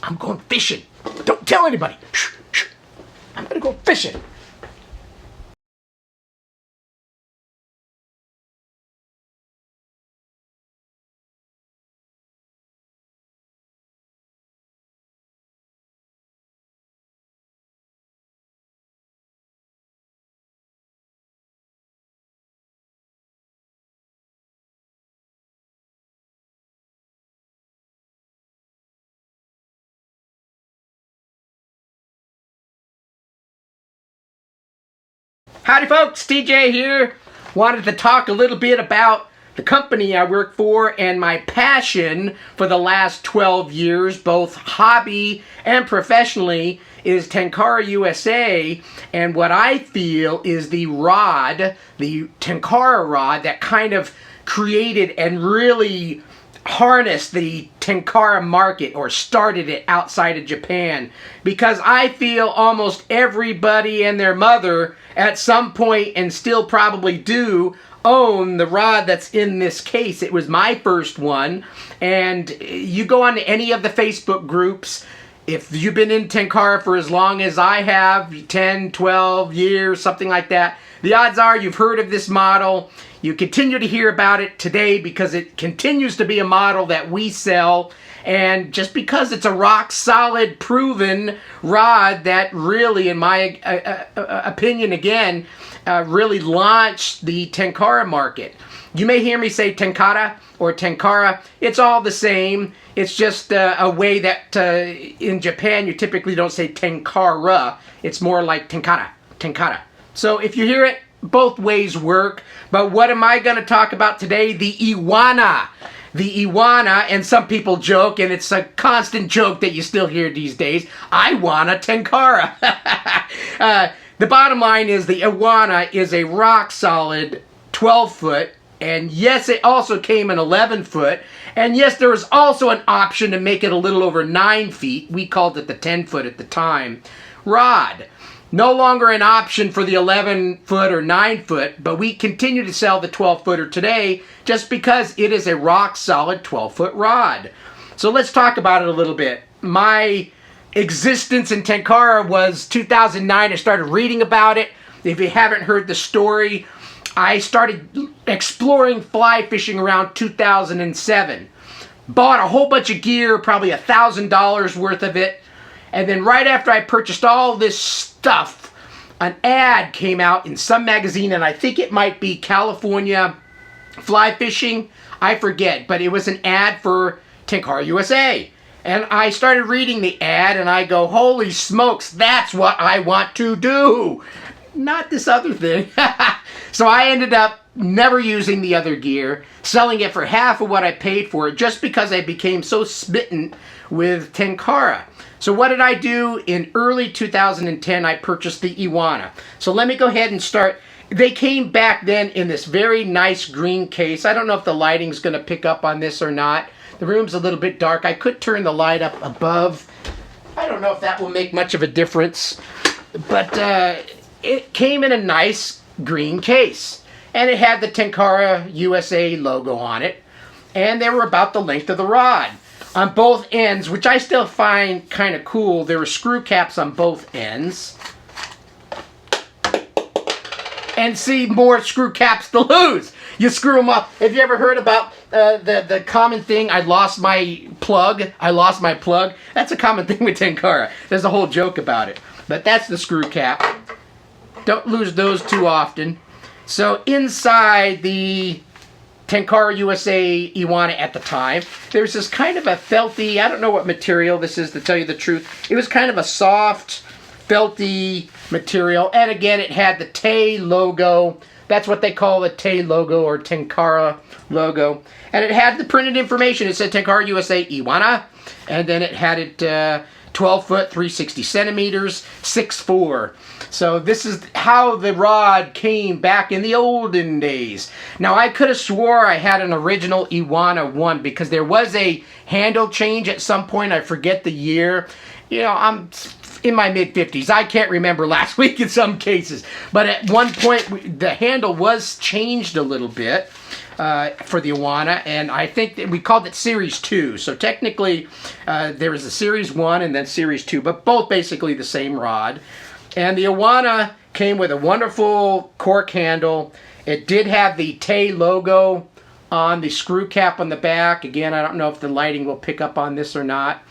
I'm going fishing. Don't tell anybody. Shh, shh. I'm gonna go fishing. Howdy folks, TJ here. Wanted to talk a little bit about the company I work for and my passion for the last 12 years, both hobby and professionally, is Tenkara USA, and what I feel is the rod, the Tenkara rod that kind of created and really harnessed the Tenkara market or started it outside of Japan, because I feel almost everybody and their mother at some point, and still probably do, own the rod that's in this case. It was my first one, and you go on to any of the Facebook groups, if you've been in Tenkara for as long as I have, 10, 12 years, something like that, the odds are you've heard of this model. You continue to hear about it today because it continues to be a model that we sell, and just because it's a rock solid, proven rod that really, in my opinion again, really launched the Tenkara market. You may hear me say Tenkara or Tenkara. It's all the same. It's just a way that in Japan you typically don't say Tenkara. It's more like Tenkara, Tenkara. So if you hear it, both ways work. But what am I going to talk about today? The Iwana. The Iwana, and some people joke, and it's a constant joke that you still hear these days, I want a Tenkara. The bottom line is the Iwana is a rock solid 12 foot, and yes, it also came in 11 foot, and yes, there was also an option to make it a little over 9 feet. We called it the 10 foot at the time. Rod. No longer an option for the 11 foot or 9 foot, but we continue to sell the 12 footer today just because it is a rock solid 12 foot rod. So let's talk about it a little bit. My existence in Tenkara was 2009. I started reading about it. If you haven't heard the story, I started exploring fly fishing around 2007. Bought a whole bunch of gear, probably $1,000 worth of it. And then right after I purchased all this stuff, an ad came out in some magazine, and I think it might be California Fly Fishing. I forget, but it was an ad for Tenkara USA. And I started reading the ad, and I go, holy smokes, that's what I want to do. Not this other thing. So I ended up never using the other gear, selling it for half of what I paid for it, just because I became so smitten with Tenkara. So what did I do? In early 2010, I purchased the Iwana. So let me go ahead and start. They came back then in this very nice green case. I don't know if the lighting's going to pick up on this or not. The room's a little bit dark. I could turn the light up above. I don't know if that will make much of a difference. But it came in a nice green case. And it had the Tenkara USA logo on it. And they were about the length of the rod. On both ends, which I still find kind of cool, there were screw caps on both ends. And see, more screw caps to lose. You screw them up. Have you ever heard about the common thing, I lost my plug? I lost my plug. That's a common thing with Tenkara. There's a whole joke about it. But that's the screw cap. Don't lose those too often. So inside the Tenkara USA Iwana at the time, there's this kind of a felty, I don't know what material this is to tell you the truth. It was kind of a soft, felty material. And again, it had the Tay logo. That's what they call the Tay logo or Tenkara logo. And it had the printed information. It said Tenkara USA Iwana. And then it had it 12 foot, 360 centimeters, 6'4". So this is how the rod came back in the olden days. Now I could have swore I had an original Iwana 1 because there was a handle change at some point. I forget the year. You know, I'm in my mid-50s. I can't remember last week in some cases. But at one point, the handle was changed a little bit for the Iwana, and I think that we called it Series 2. So technically, there was a Series 1 and then Series 2, but both basically the same rod. And the Iwana came with a wonderful cork handle. It did have the Tay logo on the screw cap on the back. Again, I don't know if the lighting will pick up on this or not.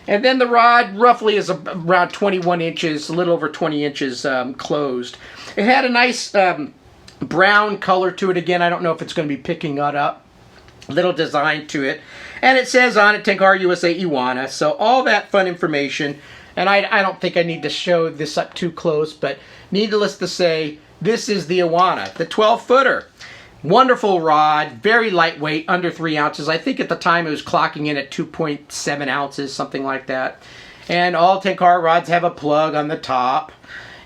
And then the rod roughly is around 21 inches, a little over 20 inches closed. It had a nice brown color to it. Again, I don't know if it's going to be picking that up. Little design to it. And it says on it, Tenkara USA Iwana. So all that fun information. And I don't think I need to show this up too close, but needless to say, this is the Iwana, the 12-footer. Wonderful rod, very lightweight, under 3 ounces. I think at the time it was clocking in at 2.7 ounces, something like that. And all Tenkara rods have a plug on the top.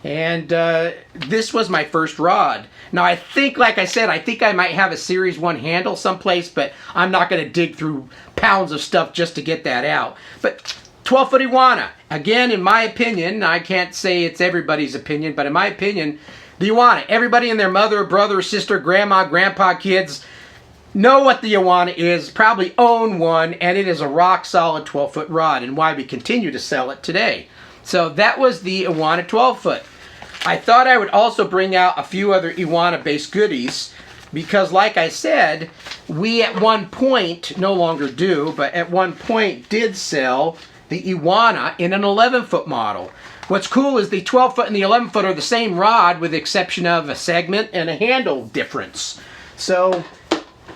And this was my first rod. Now I think, like I said, I think I might have a Series 1 handle someplace, but I'm not going to dig through pounds of stuff just to get that out. But 12-foot Iwana, again, in my opinion, I can't say it's everybody's opinion, but in my opinion, the Iwana, everybody and their mother, brother, sister, grandma, grandpa, kids know what the Iwana is, probably own one, and it is a rock-solid 12-foot rod, and why we continue to sell it today. So that was the Iwana 12-foot. I thought I would also bring out a few other Iwana-based goodies, because like I said, we at one point, no longer do, but at one point did sell the Iwana in an 11-foot model. What's cool is the 12-foot and the 11-foot are the same rod with the exception of a segment and a handle difference. So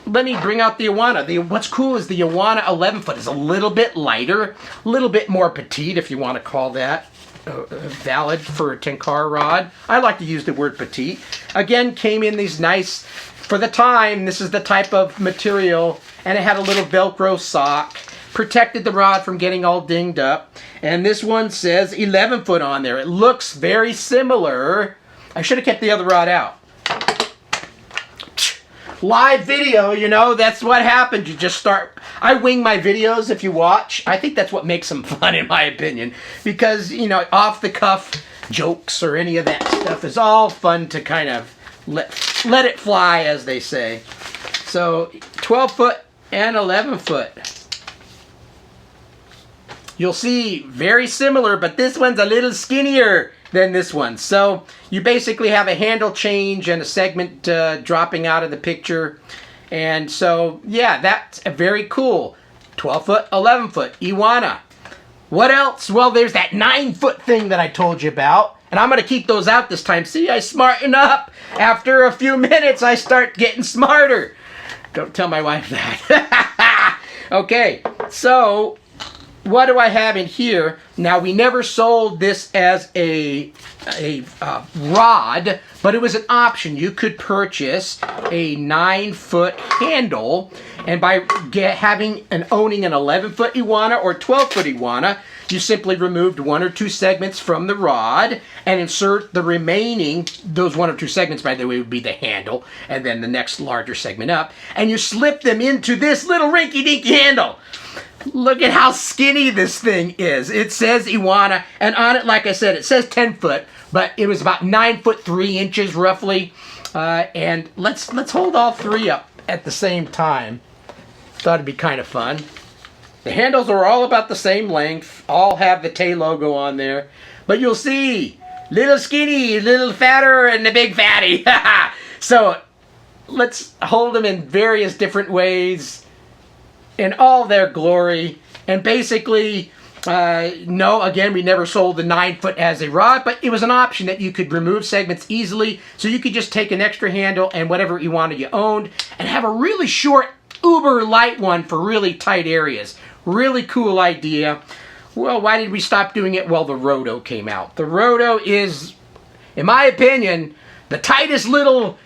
let me bring out the Iwana. What's cool is the Iwana 11-foot is a little bit lighter, a little bit more petite, if you want to call that valid for a Tenkara rod. I like to use the word petite. Again, came in these nice, for the time, this is the type of material, and it had a little Velcro sock. Protected the rod from getting all dinged up. And this one says 11-foot on there. It looks very similar. I should have kept the other rod out. Live video, you know, that's what happens. You just start. I wing my videos if you watch. I think that's what makes them fun, in my opinion. Because, you know, off-the-cuff jokes or any of that stuff is all fun to kind of let it fly, as they say. So, 12-foot and 11-foot. You'll see very similar, but this one's a little skinnier than this one. So you basically have a handle change and a segment dropping out of the picture. And so, yeah, that's very cool. 12-foot, 11-foot, Iwana. What else? Well, there's that 9-foot thing that I told you about. And I'm going to keep those out this time. See, I smarten up. After a few minutes, I start getting smarter. Don't tell my wife that. Okay, so what do I have in here? Now, we never sold this as a rod, but it was an option. You could purchase a 9-foot handle, and by owning an 11-foot Iwana or 12-foot Iwana, you simply removed 1 or 2 segments from the rod and insert the remaining, those 1 or 2 segments, by the way, would be the handle, and then the next larger segment up, and you slip them into this little rinky-dinky handle. Look at how skinny this thing is. It says Iwana, and on it, like I said, it says 10-foot, but it was about 9 foot 3 inches roughly. And let's hold all 3 up at the same time. Thought it'd be kind of fun. The handles are all about the same length. All have the Tay logo on there. But you'll see, little skinny, little fatter, and the big fatty. So let's hold them in various different ways in all their glory. And basically, no, again, we never sold the 9-foot as a rod, but it was an option that you could remove segments easily. So you could just take an extra handle and whatever Iwana you owned and have a really short, uber light one for really tight areas. Really cool idea. Well, why did we stop doing it? Well, the Roto came out. The Roto is, in my opinion, the tightest little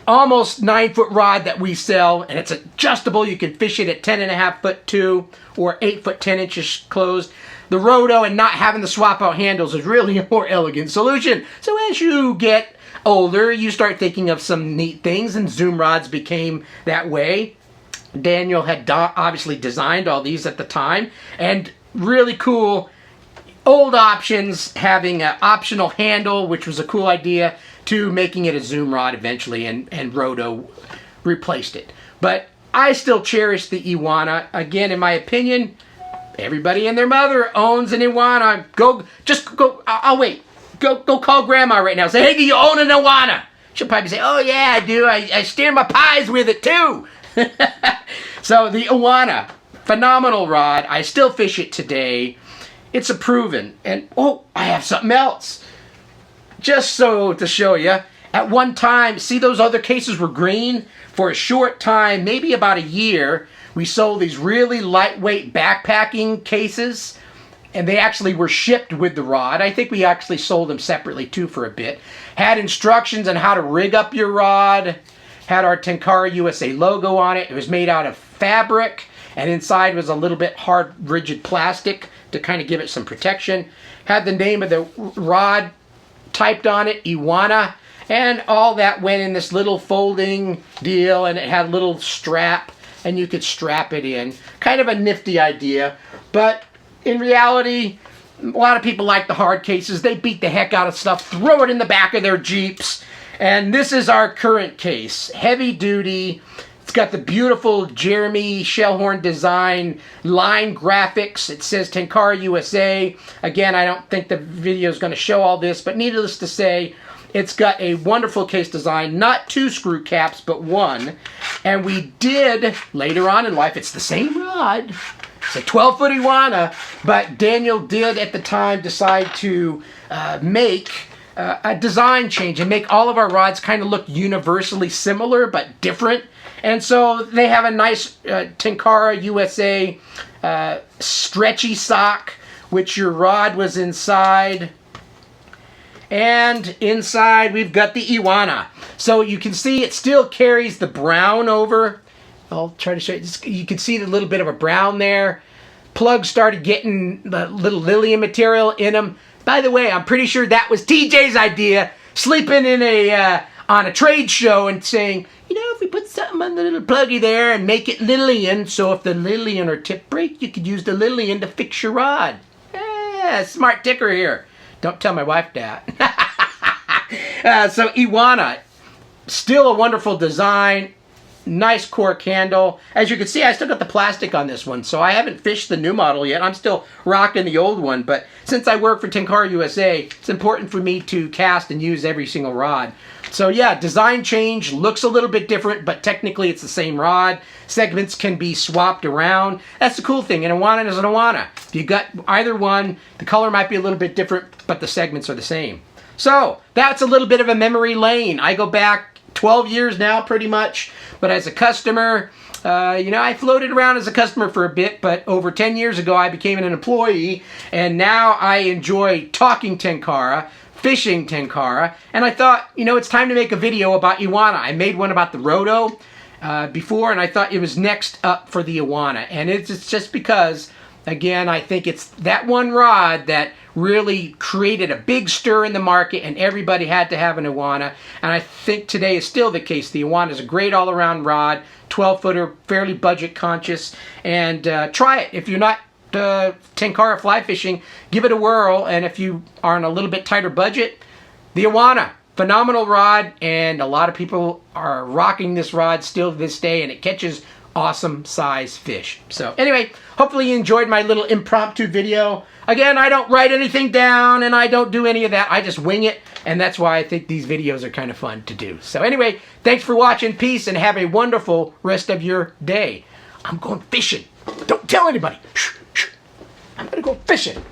almost 9-foot rod that we sell, and it's adjustable. You can fish it at 10.5 foot 2 or 8 foot 10 inches closed. The Roto and not having the swap out handles is really a more elegant solution. So as you get older, you start thinking of some neat things, and zoom rods became that way. Daniel had obviously designed all these at the time, and really cool old options, having an optional handle, which was a cool idea, to making it a zoom rod eventually, and Roto replaced it. But I still cherish the Iwana. Again, in my opinion, everybody and their mother owns an Iwana. Just go, I'll wait. Go call Grandma right now. Say, hey, do you own an Iwana? She'll probably say, oh yeah, I do. I steer my pies with it too. So the Iwana, phenomenal rod. I still fish it today. It's a proven. And oh, I have something else. Just so to show you. At one time, see those other cases were green? For a short time, maybe about a year, we sold these really lightweight backpacking cases. And they actually were shipped with the rod. I think we actually sold them separately too for a bit. Had instructions on how to rig up your rod. Had our Tenkara USA logo on it. It was made out of fabric. And inside was a little bit hard, rigid plastic to kind of give it some protection. Had the name of the rod typed on it, Iwana. And all that went in this little folding deal. And it had a little strap. And you could strap it in. Kind of a nifty idea. But in reality, a lot of people like the hard cases. They beat the heck out of stuff, throw it in the back of their Jeeps. And this is our current case. Heavy duty. It's got the beautiful Jeremy Shellhorn design, line graphics. It says Tenkara USA. Again, I don't think the video is going to show all this, but needless to say, it's got a wonderful case design. Not 2 screw caps, but 1. And we did, later on in life, it's the same rod. It's a 12-foot Iwana, but Daniel did at the time decide to make a design change and make all of our rods kind of look universally similar but different. And so they have a nice Tenkara USA stretchy sock, which your rod was inside. And inside we've got the Iwana. So you can see it still carries the brown over. I'll try to show you. You can see the little bit of a brown there. Plugs started getting the little Lillian material in them. By the way, I'm pretty sure that was TJ's idea, sleeping in on a trade show and saying, you know, if we put something on the little pluggy there and make it Lillian, so if the Lillian or tip break, you could use the Lillian to fix your rod. Yeah, smart ticker here. Don't tell my wife that. So Iwana, still a wonderful design. Nice cork handle. As you can see, I still got the plastic on this one, so I haven't fished the new model yet. I'm still rocking the old one, but since I work for Tenkara USA, it's important for me to cast and use every single rod. So yeah, design change, looks a little bit different, but technically it's the same rod. Segments can be swapped around. That's the cool thing. An Iwana is an Iwana. If you got either one, the color might be a little bit different, but the segments are the same. So that's a little bit of a memory lane. I go back 12 years now, pretty much. But as a customer, you know, I floated around as a customer for a bit, but over 10 years ago, I became an employee, and now I enjoy talking Tenkara, fishing Tenkara, and I thought, you know, it's time to make a video about Iwana. I made one about the Roto before, and I thought it was next up for the Iwana. And it's just because, again, I think it's that one rod that really created a big stir in the market, and everybody had to have an Iwana. And I think today is still the case. The Iwana is a great all-around rod, 12-footer, fairly budget conscious, and try it. If you're not Tenkara fly fishing, give it a whirl. And if you are on a little bit tighter budget, the Iwana, phenomenal rod, and a lot of people are rocking this rod still to this day, and it catches awesome size fish. So anyway, hopefully you enjoyed my little impromptu video. Again, I don't write anything down and I don't do any of that. I just wing it, and that's why I think these videos are kind of fun to do. So anyway, thanks for watching. Peace, and have a wonderful rest of your day. I'm going fishing. Don't tell anybody. Shh, shh. I'm going to go fishing.